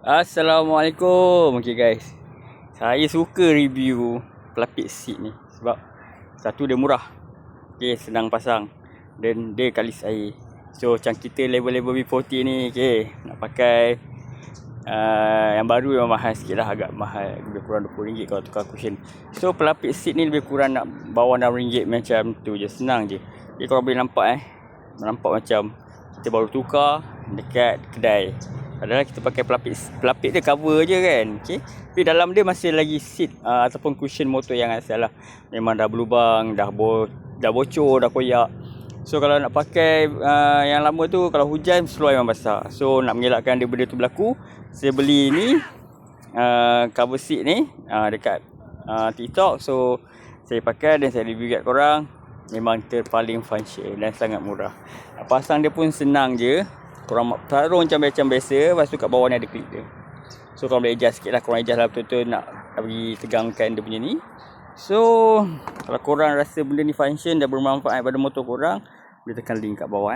Assalamualaikum. Okay guys, saya suka review pelapis seat ni sebab satu dia murah, okay, senang pasang dan dia kalis air. So macam kita level-level V40 ni, okay, nak pakai yang baru memang mahal sikit lah, agak mahal, lebih kurang RM20 kalau tukar cushion. So pelapis seat ni lebih kurang nak bawah RM6 macam tu je, senang je. Okay, korang boleh nampak macam kita baru tukar dekat kedai. Padahal kita pakai pelapis dia cover je kan, okay? Tapi dalam dia masih lagi seat ataupun cushion motor yang asal lah. Memang dah berlubang, dah bocor, dah koyak. So kalau nak pakai yang lama tu, kalau hujan seluar memang basah. So nak mengelakkan benda tu berlaku, saya beli ni cover seat ni dekat TikTok. So saya pakai dan saya review kat korang. Memang terpaling function dan sangat murah. Pasang dia pun senang je. Korang taruh macam biasa. Lepas tu kat bawah ni ada klip dia. So korang boleh adjust sikit lah. Korang adjust lah betul-betul nak bagi tegangkan dia punya ni. So kalau korang rasa benda ni function dan bermanfaat pada motor korang, boleh tekan link kat bawah